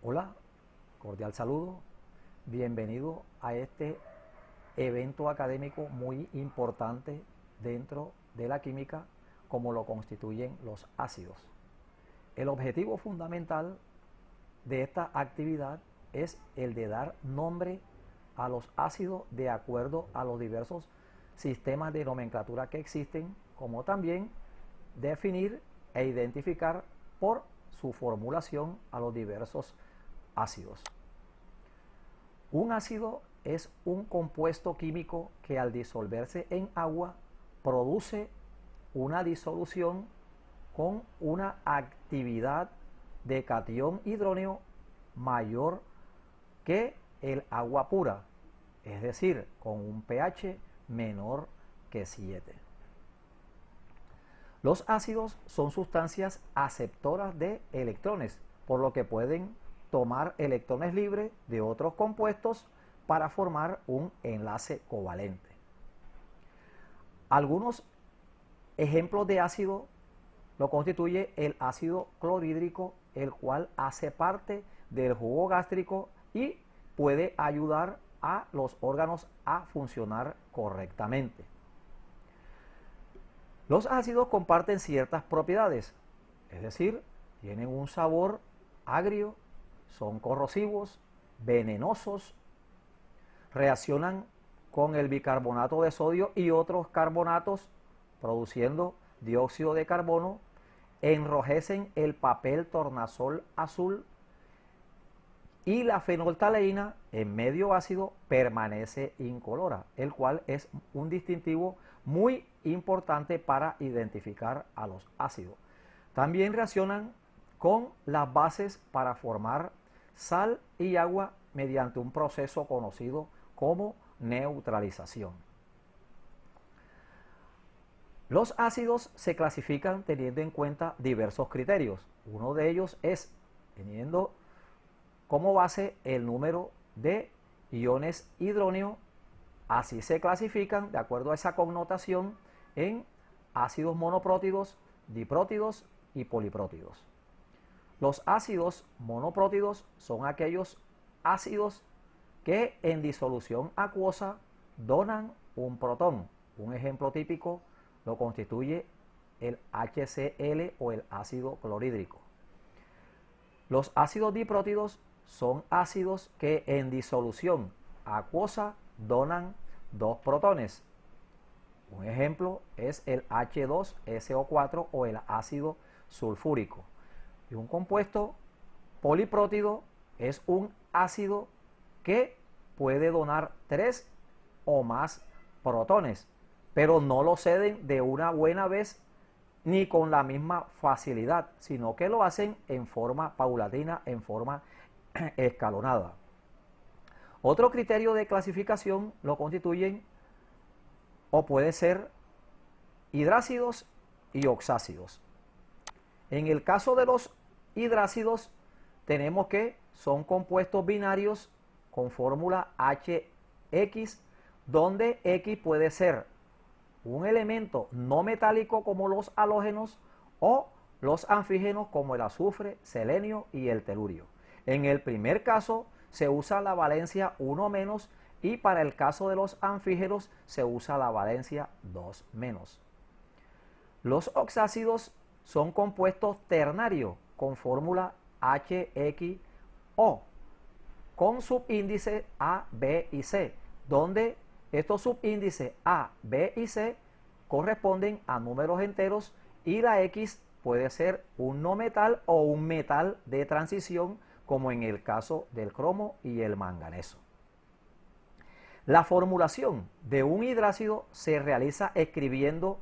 Hola, cordial saludo, bienvenido a este evento académico muy importante dentro de la química como lo constituyen los ácidos. El objetivo fundamental de esta actividad es el de dar nombre a los ácidos de acuerdo a los diversos sistemas de nomenclatura que existen, como también definir e identificar por su formulación a los diversos ácidos. Un ácido es un compuesto químico que al disolverse en agua produce una disolución con una actividad de catión hidróneo mayor que el agua pura, es decir, con un pH menor que 7. Los ácidos son sustancias aceptoras de electrones, por lo que pueden tomar electrones libres de otros compuestos para formar un enlace covalente. Algunos ejemplos de ácido lo constituye el ácido clorhídrico, el cual hace parte del jugo gástrico y puede ayudar a los órganos a funcionar correctamente. Los ácidos comparten ciertas propiedades, es decir, tienen un sabor agrio, son corrosivos, venenosos, reaccionan con el bicarbonato de sodio y otros carbonatos produciendo dióxido de carbono, enrojecen el papel tornasol azul y la fenolftaleína en medio ácido permanece incolora, el cual es un distintivo muy importante para identificar a los ácidos. También reaccionan con las bases para formar sal y agua mediante un proceso conocido como neutralización. Los ácidos se clasifican teniendo en cuenta diversos criterios. Uno de ellos es teniendo como base el número de iones hidróneo. Así se clasifican, de acuerdo a esa connotación, en ácidos monoprótidos, diprótidos y poliprótidos. Los ácidos monoprótidos son aquellos ácidos que en disolución acuosa donan un protón. Un ejemplo típico lo constituye el HCl o el ácido clorhídrico. Los ácidos diprótidos son ácidos que en disolución acuosa donan dos protones. Un ejemplo es el H2SO4 o el ácido sulfúrico. Y un compuesto poliprótido es un ácido que puede donar 3 o más protones, pero no lo ceden de una buena vez ni con la misma facilidad, sino que lo hacen en forma paulatina, en forma escalonada. Otro criterio de clasificación lo constituyen o puede ser hidrácidos y oxácidos. En el caso de los hidrácidos tenemos que son compuestos binarios con fórmula HX, donde X puede ser un elemento no metálico como los halógenos o los anfígenos como el azufre, selenio y el telurio. En el primer caso se usa la valencia 1- y para el caso de los anfígenos se usa la valencia 2-. Los oxácidos son compuestos ternarios con fórmula HXO con subíndice A, B y C, donde estos subíndices A, B y C corresponden a números enteros y la X puede ser un no metal o un metal de transición, como en el caso del cromo y el manganeso. La formulación de un hidrácido se realiza escribiendo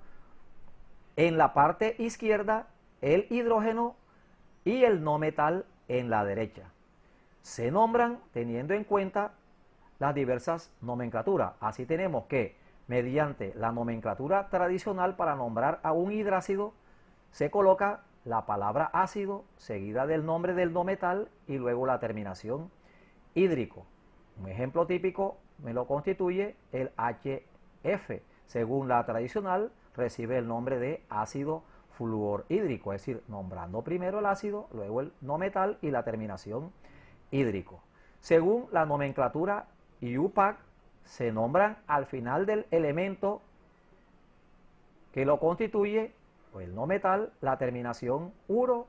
en la parte izquierda el hidrógeno y el no metal en la derecha. Se nombran teniendo en cuenta las diversas nomenclaturas. Así tenemos que mediante la nomenclatura tradicional para nombrar a un hidrácido se coloca la palabra ácido seguida del nombre del no metal y luego la terminación hídrico. Un ejemplo típico me lo constituye el HF. Según la tradicional recibe el nombre de ácido fluorhídrico, es decir, nombrando primero el ácido, luego el no metal y la terminación hídrico. Según la nomenclatura IUPAC, se nombran al final del elemento que lo constituye, o el no metal, la terminación uro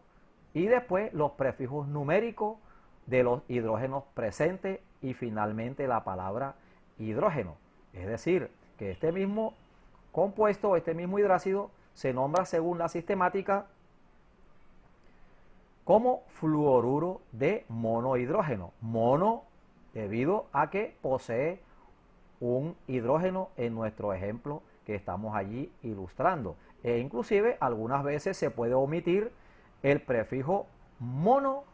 y después los prefijos numéricos de los hidrógenos presentes y finalmente la palabra hidrógeno. Es decir, que este mismo compuesto, este mismo hidrácido, se nombra según la sistemática como fluoruro de monohidrógeno. Mono debido a que posee un hidrógeno en nuestro ejemplo que estamos allí ilustrando. E inclusive algunas veces se puede omitir el prefijo mono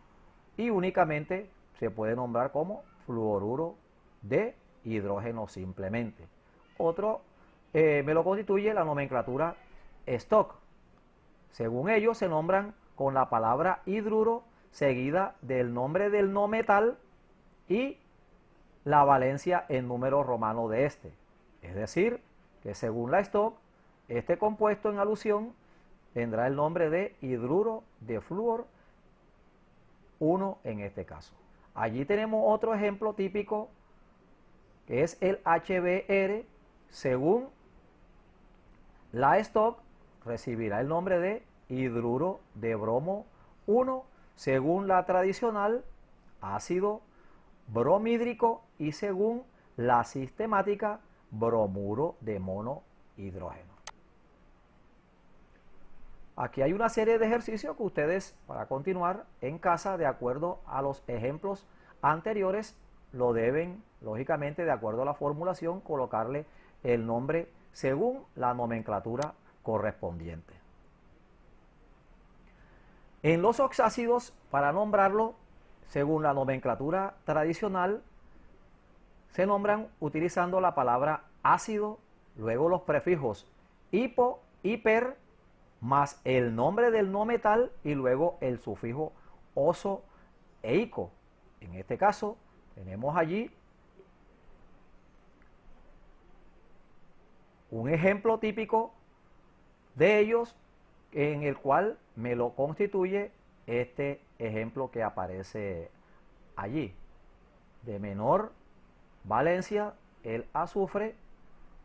y únicamente se puede nombrar como fluoruro de hidrógeno simplemente. Otro me lo constituye la nomenclatura stock. Según ellos se nombran con la palabra hidruro seguida del nombre del no metal y la valencia en número romano de este. Es decir, que según la stock, este compuesto en alusión tendrá el nombre de hidruro de flúor 1 en este caso. Allí tenemos otro ejemplo típico que es el HBr. Según la stock recibirá el nombre de hidruro de bromo 1, según la tradicional ácido bromhídrico y según la sistemática bromuro de monohidrógeno. Aquí hay una serie de ejercicios que ustedes, para continuar en casa, de acuerdo a los ejemplos anteriores, lo deben, lógicamente, de acuerdo a la formulación, colocarle el nombre según la nomenclatura correspondiente. En los oxácidos, para nombrarlo, según la nomenclatura tradicional, se nombran utilizando la palabra ácido, luego los prefijos hipo, hiper, más el nombre del no metal y luego el sufijo oso e ico. En este caso, tenemos allí un ejemplo típico de ellos en el cual me lo constituye este ejemplo que aparece allí. De menor valencia, el azufre,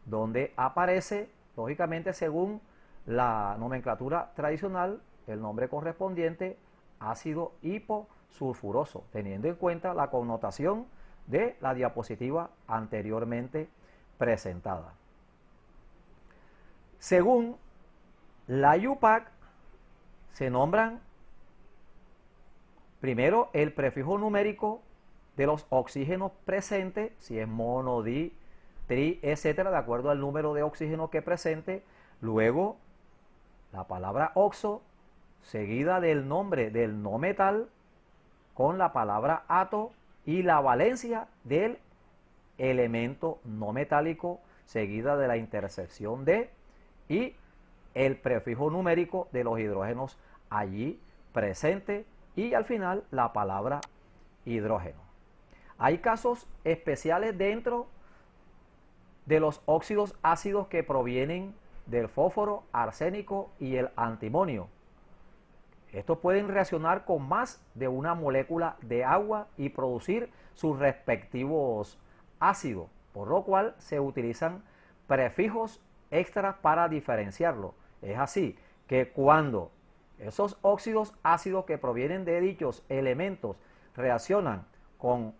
donde aparece, lógicamente, según la nomenclatura tradicional, el nombre correspondiente, ácido hiposulfuroso, teniendo en cuenta la connotación de la diapositiva anteriormente presentada. Según la IUPAC, se nombran primero el prefijo numérico de los oxígenos presentes, si es mono, di, tri, etcétera, de acuerdo al número de oxígeno que presente. Luego, la palabra oxo, seguida del nombre del no metal, con la palabra ato y la valencia del elemento no metálico, seguida de la intersección de y el prefijo numérico de los hidrógenos allí presente y al final la palabra hidrógeno. Hay casos especiales dentro de los óxidos ácidos que provienen del fósforo, arsénico y el antimonio. Estos pueden reaccionar con más de una molécula de agua y producir sus respectivos ácidos, por lo cual se utilizan prefijos extras para diferenciarlo. Es así que cuando esos óxidos ácidos que provienen de dichos elementos reaccionan con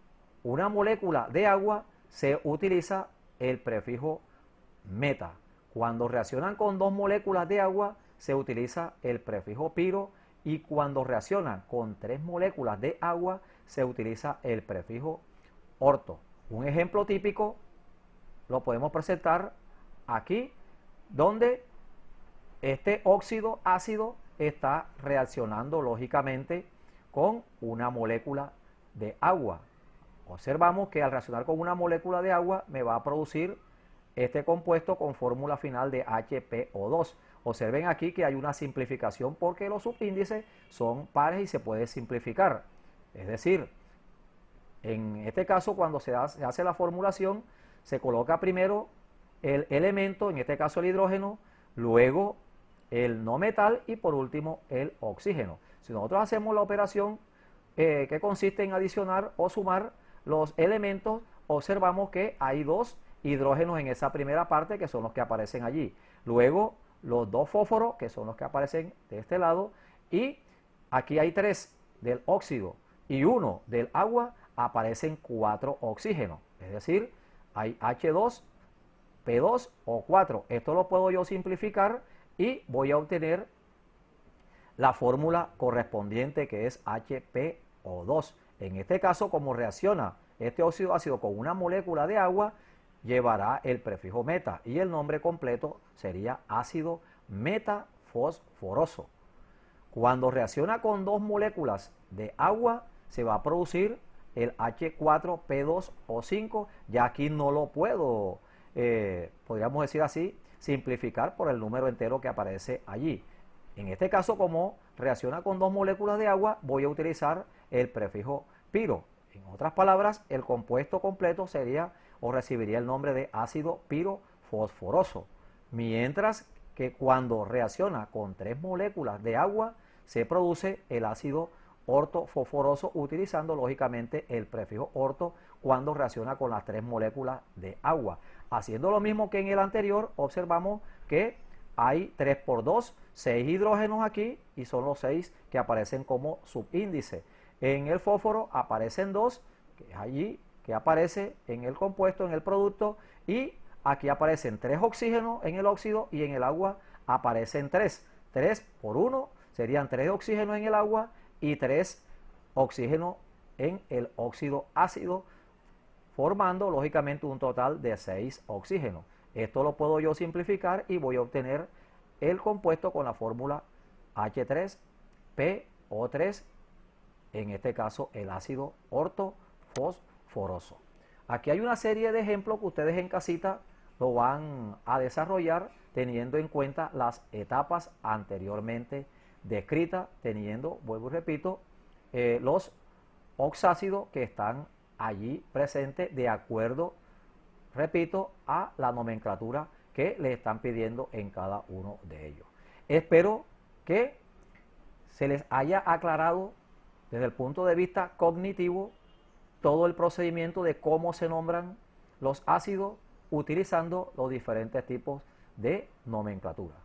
una molécula de agua, se utiliza el prefijo meta. Cuando reaccionan con dos moléculas de agua, se utiliza el prefijo piro, y cuando reaccionan con tres moléculas de agua, se utiliza el prefijo orto. Un ejemplo típico lo podemos presentar aquí, donde este óxido ácido está reaccionando lógicamente con una molécula de agua. Observamos que al reaccionar con una molécula de agua me va a producir este compuesto con fórmula final de HPO2. Observen aquí que hay una simplificación porque los subíndices son pares y se puede simplificar. Es decir, en este caso cuando se hace la formulación, se coloca primero el elemento, en este caso el hidrógeno, luego el no metal y por último el oxígeno. Si nosotros hacemos la operación que consiste en adicionar o sumar los elementos, observamos que hay dos hidrógenos en esa primera parte que son los que aparecen allí. Luego los dos fósforos que son los que aparecen de este lado y aquí hay 3 del óxido y 1 del agua, aparecen 4 oxígenos. Es decir, hay H2, P2 o 4. Esto lo puedo yo simplificar y voy a obtener la fórmula correspondiente que es HPO2. En este caso, como reacciona este óxido ácido con una molécula de agua, llevará el prefijo meta y el nombre completo sería ácido metafosforoso. Cuando reacciona con dos moléculas de agua, se va a producir el H4P2O5. Ya aquí no lo puedo, podríamos decir así, simplificar por el número entero que aparece allí. En este caso, como reacciona con dos moléculas de agua, voy a utilizar el prefijo piro. En otras palabras, el compuesto completo sería o recibiría el nombre de ácido pirofosforoso. Mientras que cuando reacciona con 3 moléculas de agua, se produce el ácido ortofosforoso utilizando lógicamente el prefijo orto cuando reacciona con las 3 moléculas de agua. Haciendo lo mismo que en el anterior, observamos que hay 3 por 2, 6 hidrógenos aquí y son los 6 que aparecen como subíndice. En el fósforo aparecen 2, que es allí que aparece en el compuesto, en el producto, y aquí aparecen 3 oxígenos en el óxido y en el agua aparecen 3. 3 por 1 serían 3 oxígenos en el agua y 3 oxígenos en el óxido ácido, formando lógicamente un total de 6 oxígenos. Esto lo puedo yo simplificar y voy a obtener el compuesto con la fórmula H3PO3, en este caso el ácido ortofosforoso. Aquí hay una serie de ejemplos que ustedes en casita lo van a desarrollar teniendo en cuenta las etapas anteriormente descritas, teniendo, vuelvo y repito, los oxácidos que están allí presentes de acuerdo, repito, a la nomenclatura que le están pidiendo en cada uno de ellos. Espero que se les haya aclarado desde el punto de vista cognitivo todo el procedimiento de cómo se nombran los ácidos utilizando los diferentes tipos de nomenclatura.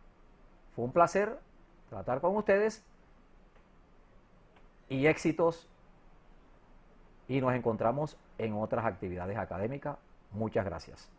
Fue un placer tratar con ustedes y éxitos, y nos encontramos en otras actividades académicas. Muchas gracias.